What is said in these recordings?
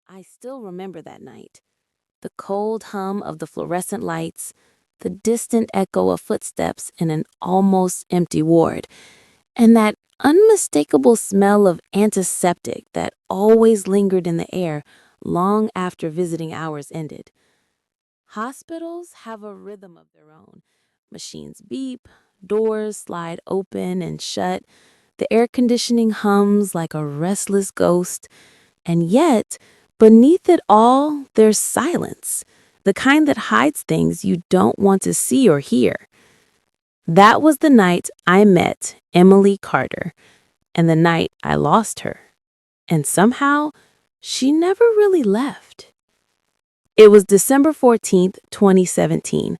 I still remember that night. The cold hum of the fluorescent lights, the distant echo of footsteps in an almost empty ward, and that unmistakable smell of antiseptic that always lingered in the air long after visiting hours ended. Hospitals have a rhythm of their own. Machines beep, doors slide open and shut, the air conditioning hums like a restless ghost, and yet, beneath it all, there's silence, the kind that hides things you don't want to see or hear. That was the night I met Emily Carter, and the night I lost her. And somehow, she never really left. It was December 14th, 2017,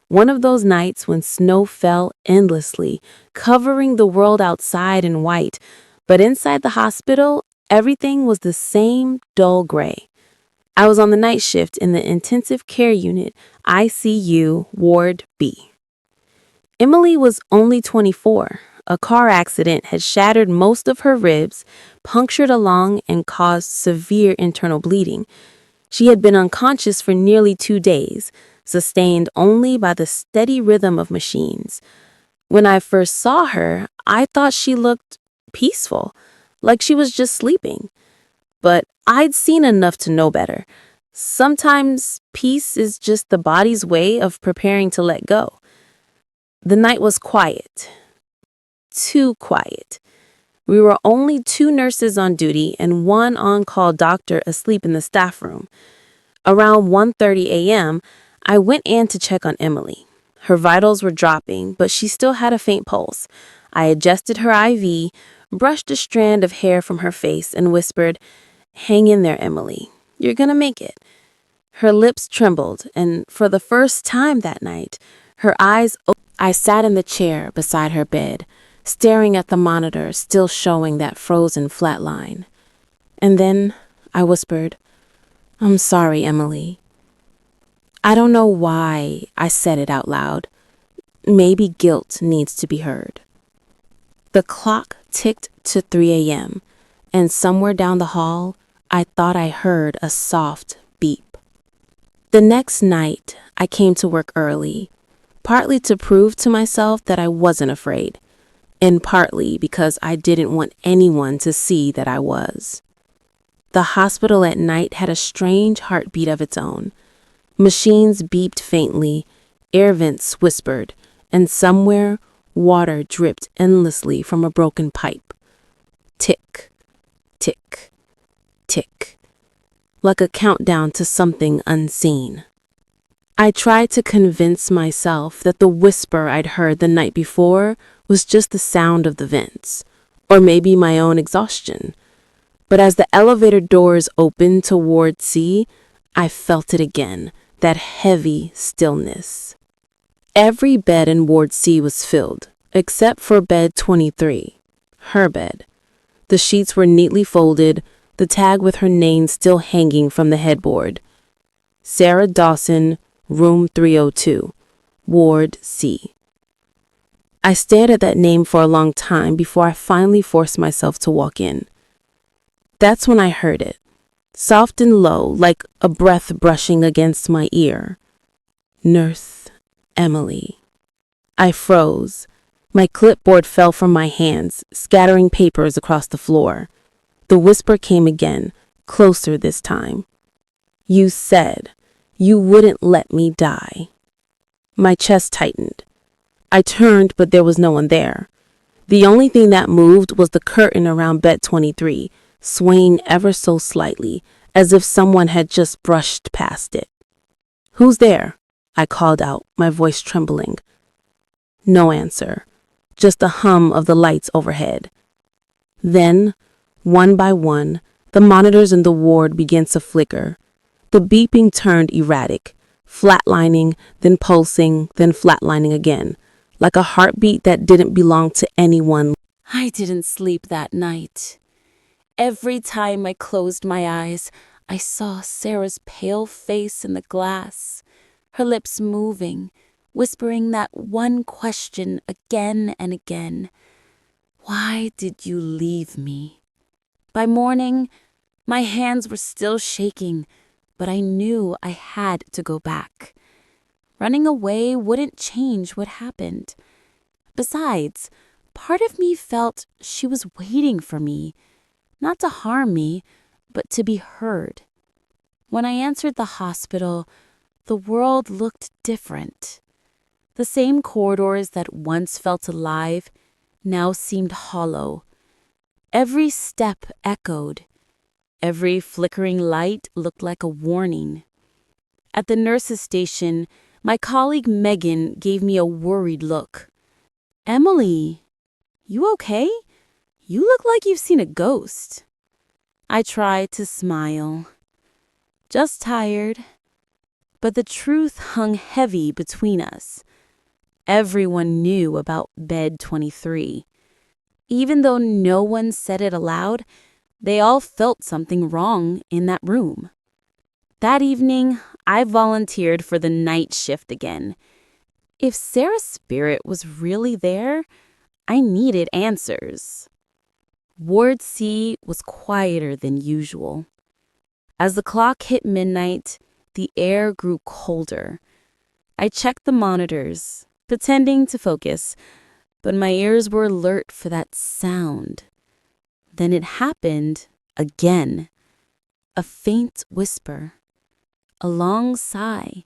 one of those nights when snow fell endlessly, covering the world outside in white, but inside the hospital, everything was the same dull gray. I was on the night shift in the intensive care unit, ICU, Ward B. Emily was only 24. A car accident had shattered most of her ribs, punctured a lung, and caused severe internal bleeding. She had been unconscious for nearly 2 days, sustained only by the steady rhythm of machines. When I first saw her, I thought she looked peaceful, like she was just sleeping. But I'd seen enough to know better. Sometimes peace is just the body's way of preparing to let go. The night was quiet, too quiet. We were only two nurses on duty and one on-call doctor asleep in the staff room. Around 1:30 a.m., I went in to check on Emily. Her vitals were dropping, but she still had a faint pulse. I adjusted her IV, brushed a strand of hair from her face, and whispered, "Hang in there, Emily. You're gonna make it." Her lips trembled, and for the first time that night, her eyes opened. I sat in the chair beside her bed, staring at the monitor still showing that frozen flat line. And then I whispered, "I'm sorry, Emily." I don't know why I said it out loud. Maybe guilt needs to be heard. The clock ticked to 3 a.m., and somewhere down the hall, I thought I heard a soft beep. The next night, I came to work early, partly to prove to myself that I wasn't afraid, and partly because I didn't want anyone to see that I was. The hospital at night had a strange heartbeat of its own. Machines beeped faintly, air vents whispered, and somewhere water dripped endlessly from a broken pipe. Tick, tick, tick, like a countdown to something unseen. I tried to convince myself that the whisper I'd heard the night before was just the sound of the vents, or maybe my own exhaustion. But as the elevator doors opened toward C, I felt it again, that heavy stillness. Every bed in Ward C was filled, except for bed 23, her bed. The sheets were neatly folded, the tag with her name still hanging from the headboard. Sarah Dawson, Room 302, Ward C. I stared at that name for a long time before I finally forced myself to walk in. That's when I heard it, soft and low, like a breath brushing against my ear. Nurse Emily. I froze. My clipboard fell from my hands, scattering papers across the floor. The whisper came again, closer this time. "You said you wouldn't let me die." My chest tightened. I turned, but there was no one there. The only thing that moved was the curtain around bed 23, swaying ever so slightly, as if someone had just brushed past it. "Who's there?" I called out, my voice trembling. No answer, just the hum of the lights overhead. Then, one by one, the monitors in the ward began to flicker. The beeping turned erratic, flatlining, then pulsing, then flatlining again, like a heartbeat that didn't belong to anyone. I didn't sleep that night. Every time I closed my eyes, I saw Sarah's pale face in the glass, her lips moving, whispering that one question again and again. Why did you leave me? By morning, My hands were still shaking, but I knew I had to go back. Running away wouldn't change what happened. Besides, part of me felt she was waiting for me, not to harm me, but to be heard. When I entered the hospital, the world looked different. The same corridors that once felt alive now seemed hollow. Every step echoed. Every flickering light looked like a warning. At the nurse's station, my colleague Megan gave me a worried look. "Emily, you okay? You look like you've seen a ghost." I tried to smile. Just tired. But the truth hung heavy between us. Everyone knew about Bed 23. Even though no one said it aloud, they all felt something wrong in that room. That evening, I volunteered for the night shift again. If Sarah's spirit was really there, I needed answers. Ward C was quieter than usual. As the clock hit midnight, the air grew colder. I checked the monitors, pretending to focus, but my ears were alert for that sound. Then it happened again. A faint whisper, a long sigh,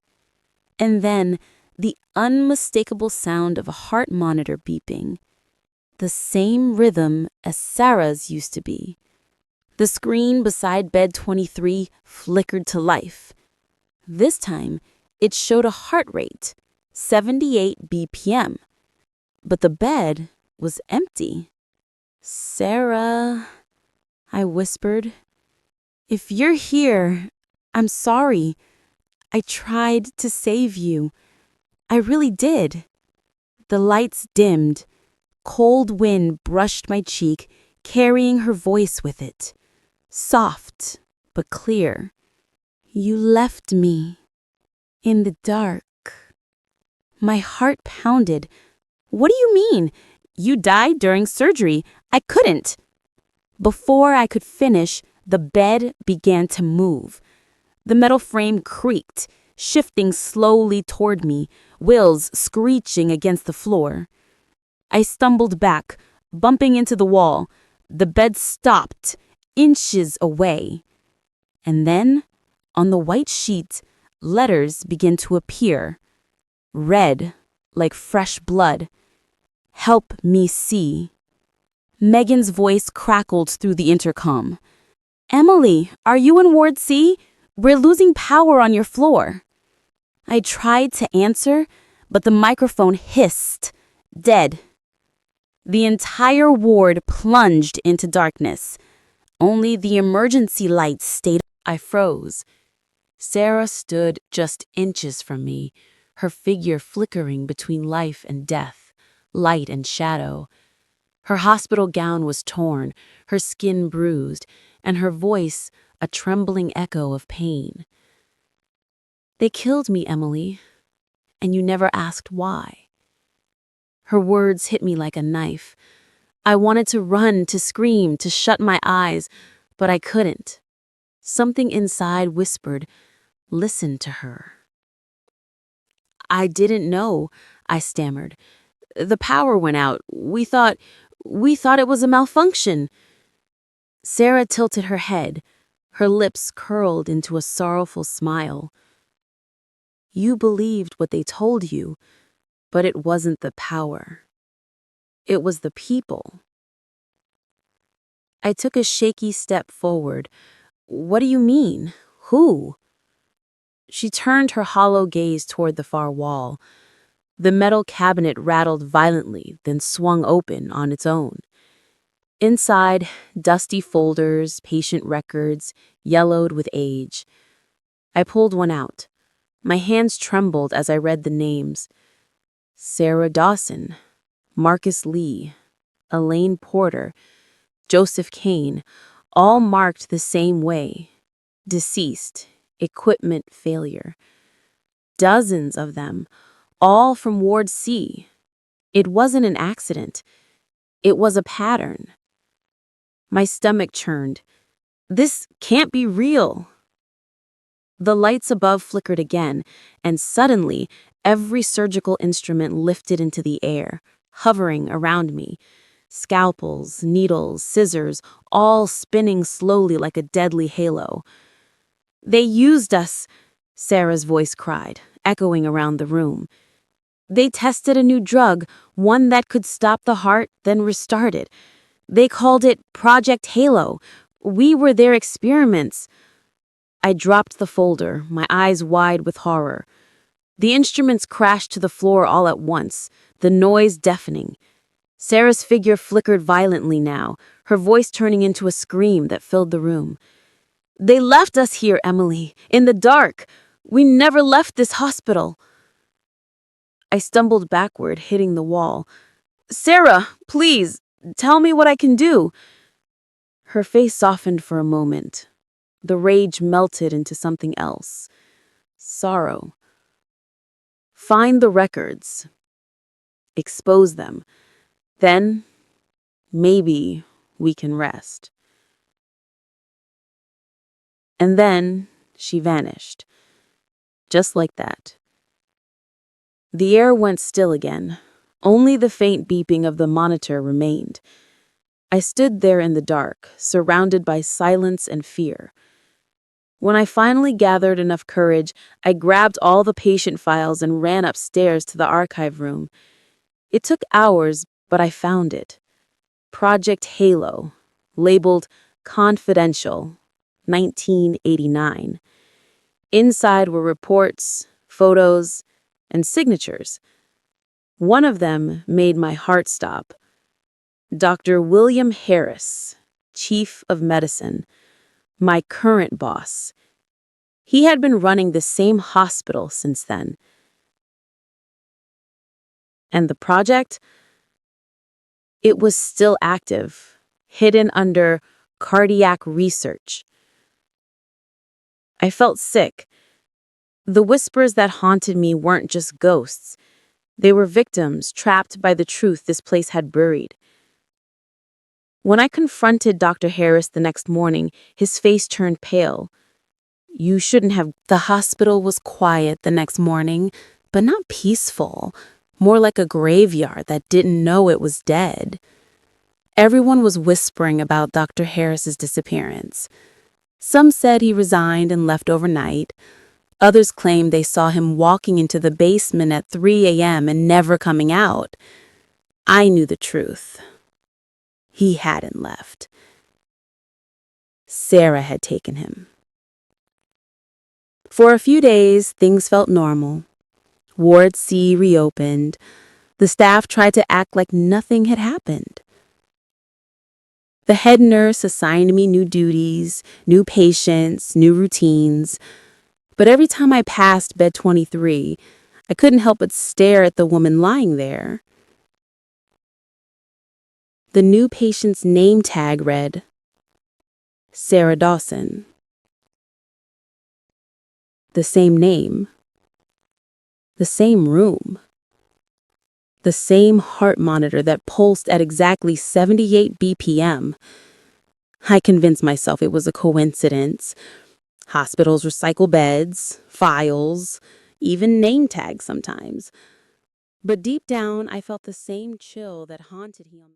and then the unmistakable sound of a heart monitor beeping. The same rhythm as Sarah's used to be. The screen beside Bed 23 flickered to life. This time, it showed a heart rate, 78 BPM. But the bed was empty. "Sarah," I whispered. "If you're here, I'm sorry. I tried to save you. I really did." The lights dimmed. Cold wind brushed my cheek, carrying her voice with it. Soft, but clear. "You left me in the dark." My heart pounded. "What do you mean? You died during surgery. I couldn't." Before I could finish, the bed began to move. The metal frame creaked, shifting slowly toward me, wheels screeching against the floor. I stumbled back, bumping into the wall. The bed stopped, inches away. And then, on the white sheet, letters began to appear. Red, like fresh blood. "Help me see." Megan's voice crackled through the intercom. "Emily, are you in Ward C? We're losing power on your floor." I tried to answer, but the microphone hissed. Dead. The entire ward plunged into darkness. Only the emergency lights stayed. I froze. Sarah stood just inches from me, her figure flickering between life and death, light and shadow. Her hospital gown was torn, her skin bruised, and her voice a trembling echo of pain. "They killed me, Emily, and you never asked why." Her words hit me like a knife. I wanted to run, to scream, to shut my eyes, but I couldn't. Something inside whispered, "Listen to her." "I didn't know," I stammered. "The power went out. We thought it was a malfunction." Sarah tilted her head, her lips curled into a sorrowful smile. "You believed what they told you, but it wasn't the power. It was the people." I took a shaky step forward. "What do you mean? Who?" She turned her hollow gaze toward the far wall. The metal cabinet rattled violently, then swung open on its own. Inside, dusty folders, patient records, yellowed with age. I pulled one out. My hands trembled as I read the names. Sarah Dawson, Marcus Lee, Elaine Porter, Joseph Kane, all marked the same way. Deceased, equipment failure. Dozens of them, all from Ward C. It wasn't an accident. It was a pattern. My stomach churned. This can't be real. The lights above flickered again, and suddenly, every surgical instrument lifted into the air, hovering around me. Scalpels, needles, scissors, all spinning slowly like a deadly halo. They used us, Sarah's voice cried, echoing around the room. They tested a new drug, one that could stop the heart, then restart it. They called it Project Halo. We were their experiments. I dropped the folder, my eyes wide with horror. The instruments crashed to the floor all at once, the noise deafening. Sarah's figure flickered violently now, her voice turning into a scream that filled the room. They left us here, Emily, in the dark. We never left this hospital. I stumbled backward, hitting the wall. Sarah, please, tell me what I can do. Her face softened for a moment. The rage melted into something else. Sorrow. Find the records. Expose them. Then, maybe we can rest. And then she vanished. Just like that. The air went still again. Only the faint beeping of the monitor remained. I stood there in the dark, surrounded by silence and fear. When I finally gathered enough courage, I grabbed all the patient files and ran upstairs to the archive room. It took hours, but I found it. Project Halo, labeled Confidential, 1989. Inside were reports, photos, and signatures. One of them made my heart stop. Dr. William Harris, Chief of Medicine, my current boss. He had been running the same hospital since then. And the project? It was still active, hidden under cardiac research. I felt sick. The whispers that haunted me weren't just ghosts. They were victims trapped by the truth this place had buried. When I confronted Dr. Harris the next morning, his face turned pale. You shouldn't have. The hospital was quiet the next morning, but not peaceful. More like a graveyard that didn't know it was dead. Everyone was whispering about Dr. Harris's disappearance. Some said he resigned and left overnight. Others claimed they saw him walking into the basement at 3 a.m. and never coming out. I knew the truth. He hadn't left. Sarah had taken him. For a few days, things felt normal. Ward C reopened. The staff tried to act like nothing had happened. The head nurse assigned me new duties, new patients, new routines. But every time I passed bed 23, I couldn't help but stare at the woman lying there. The new patient's name tag read, Sarah Dawson. The same name. The same room. The same heart monitor that pulsed at exactly 78 BPM. I convinced myself it was a coincidence. Hospitals recycle beds, files, even name tags sometimes. But deep down, I felt the same chill that haunted him.